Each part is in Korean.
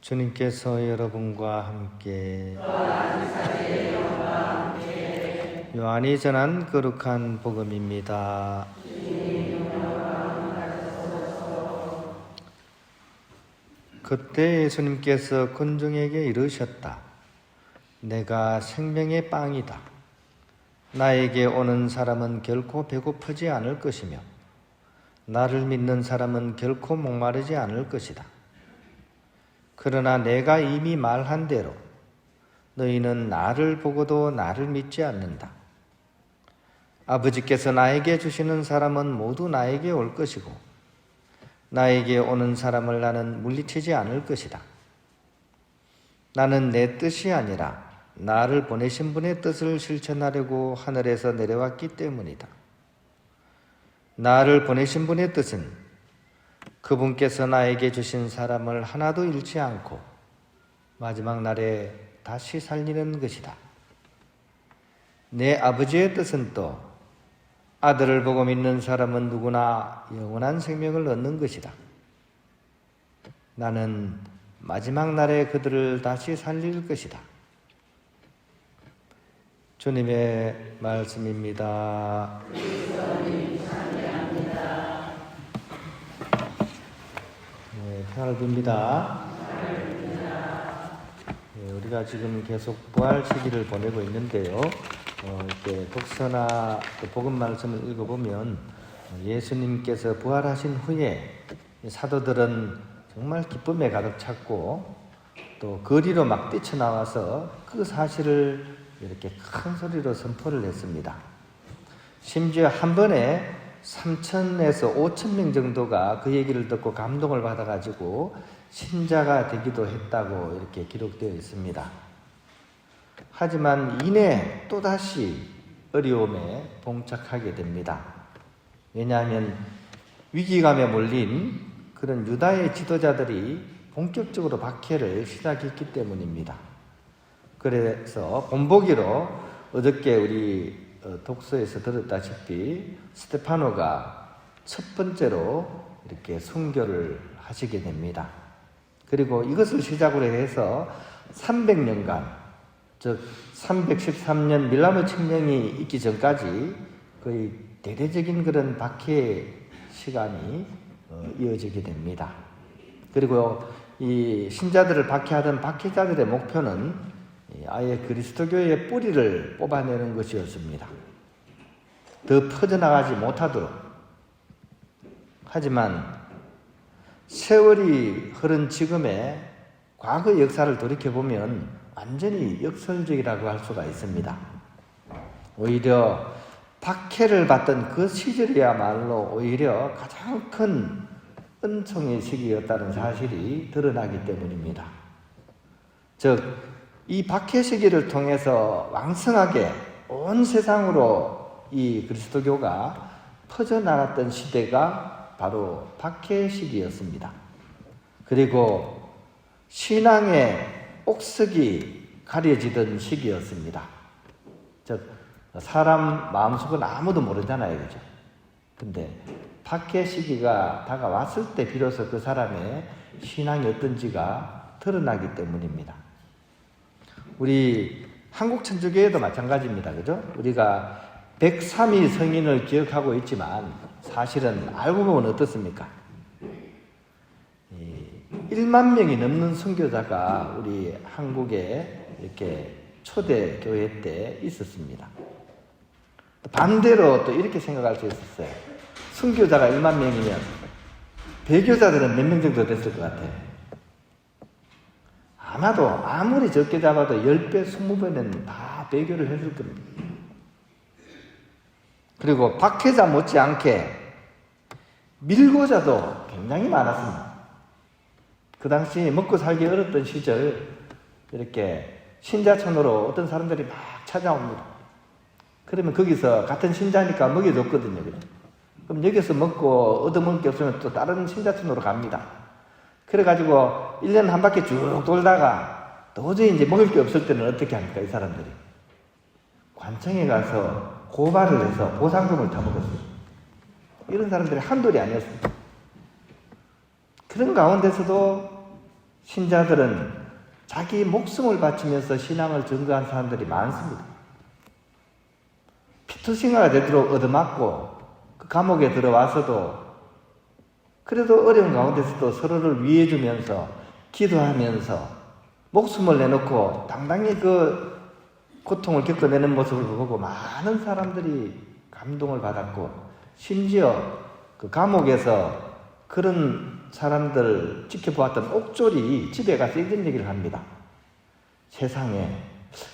주님께서 여러분과 함께 요한이 전한 거룩한 복음입니다. 그때 예수님께서 군중에게 이르셨다. 내가 생명의 빵이다. 나에게 오는 사람은 결코 배고프지 않을 것이며 나를 믿는 사람은 결코 목마르지 않을 것이다. 그러나 내가 이미 말한 대로 너희는 나를 보고도 나를 믿지 않는다. 아버지께서 나에게 주시는 사람은 모두 나에게 올 것이고 나에게 오는 사람을 나는 물리치지 않을 것이다. 나는 내 뜻이 아니라 나를 보내신 분의 뜻을 실천하려고 하늘에서 내려왔기 때문이다. 나를 보내신 분의 뜻은 그분께서 나에게 주신 사람을 하나도 잃지 않고 마지막 날에 다시 살리는 것이다. 내 아버지의 뜻은 또 아들을 보고 믿는 사람은 누구나 영원한 생명을 얻는 것이다. 나는 마지막 날에 그들을 다시 살릴 것이다. 주님의 말씀입니다. 평안을 빕니다. 우리가 지금 계속 부활 시기를 보내고 있는데요. 이렇게 독서나 복음 말씀을 읽어보면 예수님께서 부활하신 후에 사도들은 정말 기쁨에 가득 찼고 또 거리로 막 뛰쳐나와서 그 사실을 이렇게 큰 소리로 선포를 했습니다. 심지어 한 번에 3,000에서 5,000명 정도가 그 얘기를 듣고 감동을 받아가지고 신자가 되기도 했다고 이렇게 기록되어 있습니다. 하지만 이내 또다시 어려움에 봉착하게 됩니다. 왜냐하면 위기감에 몰린 그런 유다의 지도자들이 본격적으로 박해를 시작했기 때문입니다. 그래서 본보기로 어저께 우리 독서에서 들었다시피 스테파노가 첫 번째로 이렇게 순교를 하시게 됩니다. 그리고 이것을 시작으로 해서 300년간, 즉 313년 밀라노 칙령이 있기 전까지 거의 대대적인 그런 박해 시간이 이어지게 됩니다. 그리고 이 신자들을 박해하던 박해자들의 목표는 아예 그리스도교의 뿌리를 뽑아내는 것이었습니다. 더 퍼져나가지 못하도록. 하지만 세월이 흐른 지금의 과거 역사를 돌이켜보면 완전히 역설적이라고 할 수가 있습니다. 오히려 박해를 받던 그 시절이야말로 오히려 가장 큰 은총의 시기였다는 사실이 드러나기 때문입니다. 즉 이 박해 시기를 통해서 왕성하게 온 세상으로 이 그리스도교가 퍼져나갔던 시대가 바로 박해 시기였습니다. 그리고 신앙의 옥석이 가려지던 시기였습니다. 즉 사람 마음속은 아무도 모르잖아요, 그죠? 근데 박해 시기가 다가왔을 때 비로소 그 사람의 신앙이 어떤지가 드러나기 때문입니다. 우리 한국 천주교에도 마찬가지입니다. 그죠? 우리가 103위 성인을 기억하고 있지만 사실은 알고 보면 어떻습니까? 1만 명이 넘는 선교자가 우리 한국에 이렇게 초대 교회 때 있었습니다. 반대로 또 이렇게 생각할 수 있었어요. 선교자가 1만 명이면 배교자들은 몇 명 정도 됐을 것 같아요? 아마도 아무리 적게 잡아도 10배, 20배는 다 배교를 해줄 겁니다. 그리고 박해자 못지않게 밀고자도 굉장히 많았습니다. 그 당시 먹고 살기 어렵던 시절 이렇게 신자촌으로 어떤 사람들이 막 찾아옵니다. 그러면 거기서 같은 신자니까 먹여줬거든요. 그럼 여기서 먹고 얻어먹을 게 없으면 또 다른 신자촌으로 갑니다. 그래가지고 1년 한 바퀴 쭉 돌다가 도저히 이제 먹을 게 없을 때는 어떻게 합니까, 이 사람들이? 관청에 가서 고발을 해서 보상금을 타먹었어요. 이런 사람들이 한둘이 아니었습니다. 그런 가운데서도 신자들은 자기 목숨을 바치면서 신앙을 증거한 사람들이 많습니다. 피투성이가 되도록 얻어맞고 그 감옥에 들어와서도 그래도 어려운 가운데서도 서로를 위해주면서 기도하면서 목숨을 내놓고 당당히 그 고통을 겪어내는 모습을 보고 많은 사람들이 감동을 받았고, 심지어 그 감옥에서 그런 사람들 지켜보았던 옥졸이 집에 가서 이런 얘기를 합니다. 세상에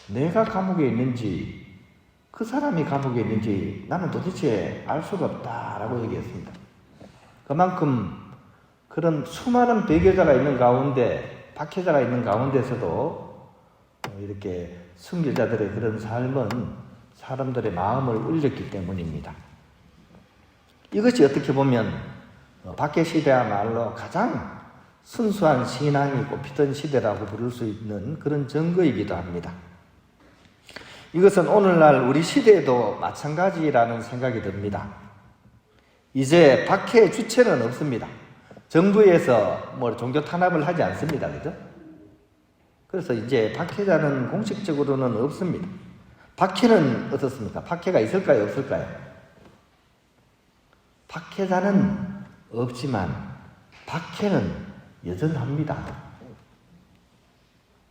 내가 감옥에 있는지 그 사람이 감옥에 있는지 나는 도대체 알 수가 없다라고 얘기했습니다. 그만큼 그런 수많은 배교자가 있는 가운데, 박해자가 있는 가운데서도 이렇게 순교자들의 그런 삶은 사람들의 마음을 울렸기 때문입니다. 이것이 어떻게 보면 박해 시대야말로 가장 순수한 신앙이 꼽히던 시대라고 부를 수 있는 그런 증거이기도 합니다. 이것은 오늘날 우리 시대에도 마찬가지라는 생각이 듭니다. 이제 박해의 주체는 없습니다. 정부에서 종교 탄압을 하지 않습니다. 그죠? 그래서 이제 박해자는 공식적으로는 없습니다. 박해는 어떻습니까? 박해가 있을까요? 없을까요? 박해자는 없지만 박해는 여전합니다.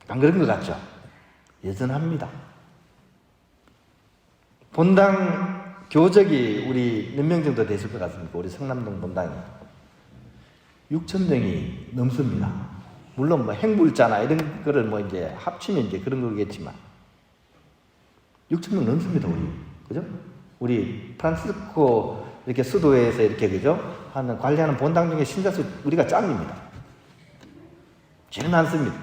안 그런 것 같죠? 여전합니다. 본당 교적이 우리 몇 명 정도 되실 것 같습니까? 우리 성남동 본당이 6,000명이 넘습니다. 물론 행불자나 이런 거를 이제 합치면 이제 그런 거겠지만 6,000명 넘습니다, 우리. 그죠? 우리 프란시스코 이렇게 수도회에서 이렇게, 그죠? 하는, 관리하는 본당 중에 신자수 우리가 짱입니다. 제일 많습니다.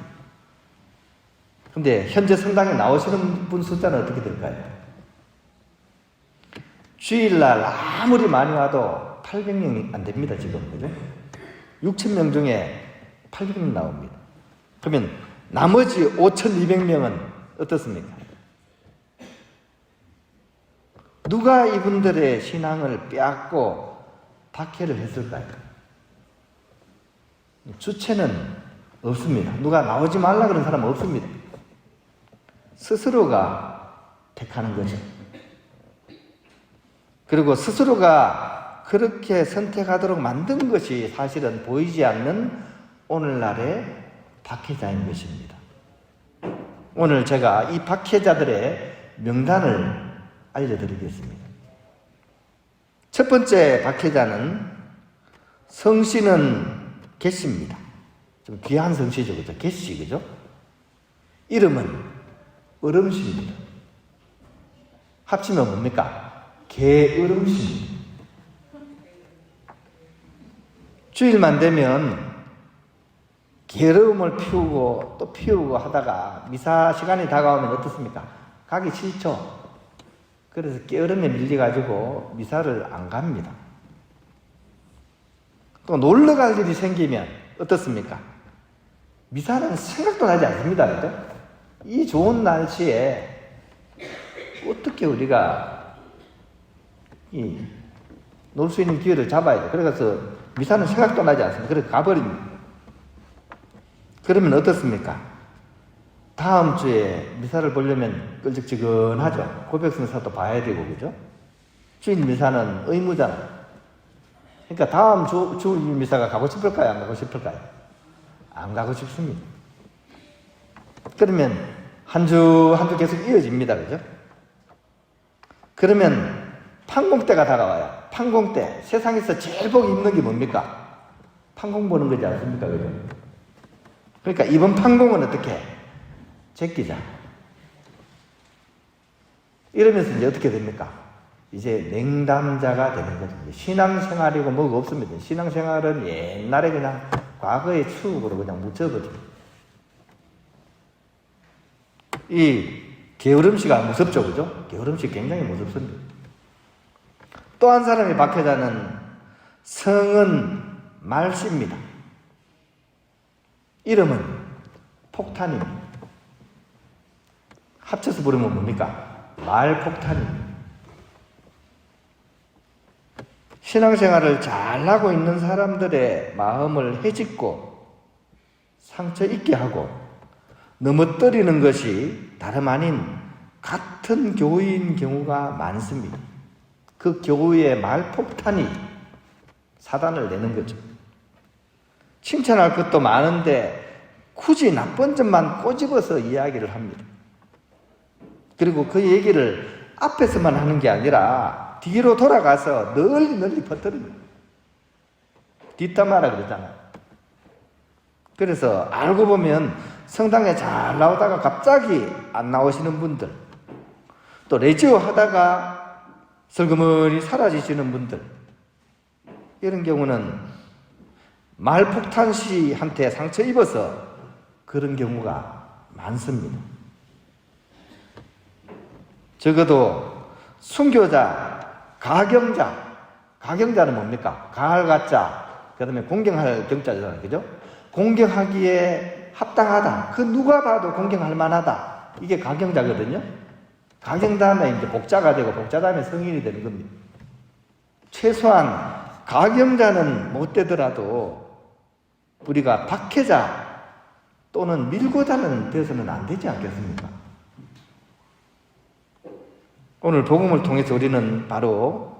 근데 현재 성당에 나오시는 분 숫자는 어떻게 될까요? 주일날 아무리 많이 와도 800명이 안 됩니다, 지금. 그죠? 6,000명 중에 800명 나옵니다. 그러면 나머지 5,200명은 어떻습니까? 누가 이분들의 신앙을 빼앗고 박해를 했을까요? 주체는 없습니다. 누가 나오지 말라 그런 사람은 없습니다. 스스로가 택하는 거죠. 그리고 스스로가 그렇게 선택하도록 만든 것이 사실은 보이지 않는 오늘날의 박해자인 것입니다. 오늘 제가 이 박해자들의 명단을 알려드리겠습니다. 첫 번째 박해자는 성씨는 개씨입니다. 좀 귀한 성씨죠, 그죠? 개씨, 그죠? 이름은 얼음씨입니다. 합치면 뭡니까? 게으름씨입니다. 주일만 되면 게으름을 피우고 또 피우고 하다가 미사 시간이 다가오면 어떻습니까? 가기 싫죠. 그래서 게으름에 밀려가지고 미사를 안 갑니다. 또 놀러 갈 일이 생기면 어떻습니까? 미사는 생각도 나지 않습니다. 그죠? 이 좋은 날씨에 어떻게 우리가 놀 수 있는 기회를 잡아야 돼. 그래서 미사는 생각도 나지 않습니다. 그래서 가버립니다. 그러면 어떻습니까? 다음 주에 미사를 보려면 껄쩍지근하죠. 고백성사도 봐야 되고, 그죠? 주일 미사는 의무잖아요. 그러니까 다음 주일 미사가 가고 싶을까요? 안 가고 싶을까요? 안 가고 싶습니다. 그러면 한 주 계속 이어집니다. 그죠? 그러면 판공때가 다가와요. 판공때. 세상에서 제일 보기 힘든 게 뭡니까? 판공 보는 거지 않습니까? 그죠? 그러니까 이번 판공은 어떻게 해? 제끼자. 이러면서 이제 어떻게 됩니까? 이제 냉담자가 되는 거죠. 신앙생활이고 뭐가 없습니다. 신앙생활은 옛날에 그냥 과거의 추억으로 그냥 묻혀버려. 이 게으름씨가 무섭죠, 그죠? 게으름씨 굉장히 무섭습니다. 또 한 사람이 박해자는 성은 말씨입니다. 이름은 폭탄입니다. 합쳐서 부르면 뭡니까? 말폭탄입니다. 신앙생활을 잘하고 있는 사람들의 마음을 헤집고 상처 입게 하고 넘어뜨리는 것이 다름 아닌 같은 교회인 경우가 많습니다. 그 교회의 말폭탄이 사단을 내는 거죠. 칭찬할 것도 많은데 굳이 나쁜 점만 꼬집어서 이야기를 합니다. 그리고 그 얘기를 앞에서만 하는 게 아니라 뒤로 돌아가서 널리 퍼뜨립니다. 뒷담화라 그러잖아요. 그래서 알고 보면 성당에 잘 나오다가 갑자기 안 나오시는 분들, 또 레지오 하다가 슬그머니 사라지시는 분들, 이런 경우는 말폭탄 씨한테 상처 입어서 그런 경우가 많습니다. 적어도 순교자, 가경자는 뭡니까? 가할 가자, 그 다음에 공경할 경자잖아요. 그죠? 공경하기에 합당하다. 그 누가 봐도 공경할 만하다. 이게 가경자거든요. 가경 다음에 이제 복자가 되고 복자 다음에 성인이 되는 겁니다. 최소한 가경자는 못 되더라도 우리가 박해자 또는 밀고자는 되어서는 안 되지 않겠습니까? 오늘 복음을 통해서 우리는 바로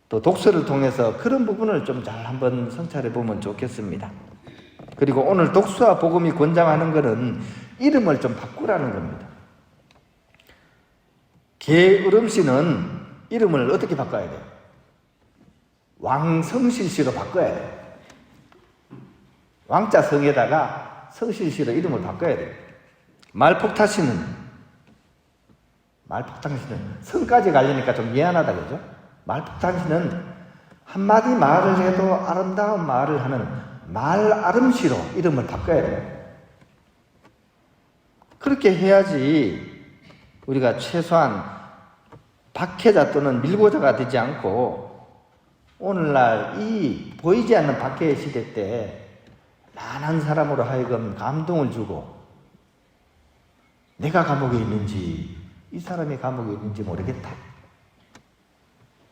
또 독서를 통해서 그런 부분을 좀 잘 한번 성찰해 보면 좋겠습니다. 그리고 오늘 독서와 복음이 권장하는 것은 이름을 좀 바꾸라는 겁니다. 게으름씨는 이름을 어떻게 바꿔야 돼요? 왕성실씨로 바꿔야 돼요. 왕자 성에다가 성실씨로 이름을 바꿔야 돼요. 말폭탄씨는 성까지 가려니까 좀 미안하다 그죠? 말폭탄씨는 한마디 말을 해도 아름다운 말을 하는 말아름씨로 이름을 바꿔야 돼요. 그렇게 해야지 우리가 최소한 박해자 또는 밀고자가 되지 않고 오늘날 이 보이지 않는 박해의 시대 때 많은 사람으로 하여금 감동을 주고 내가 감옥에 있는지 이 사람이 감옥에 있는지 모르겠다.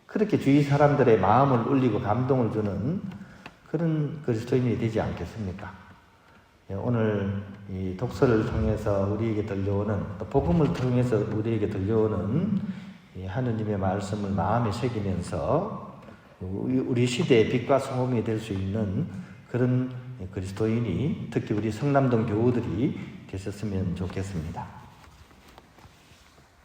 그렇게 주위 사람들의 마음을 울리고 감동을 주는 그런 그리스도인이 되지 않겠습니까? 오늘 이 독서를 통해서 우리에게 들려오는 또 복음을 통해서 우리에게 들려오는 이 하느님의 말씀을 마음에 새기면서 우리 시대의 빛과 소금이 될 수 있는 그런 그리스도인이 특히 우리 성남동 교우들이 되셨으면 좋겠습니다.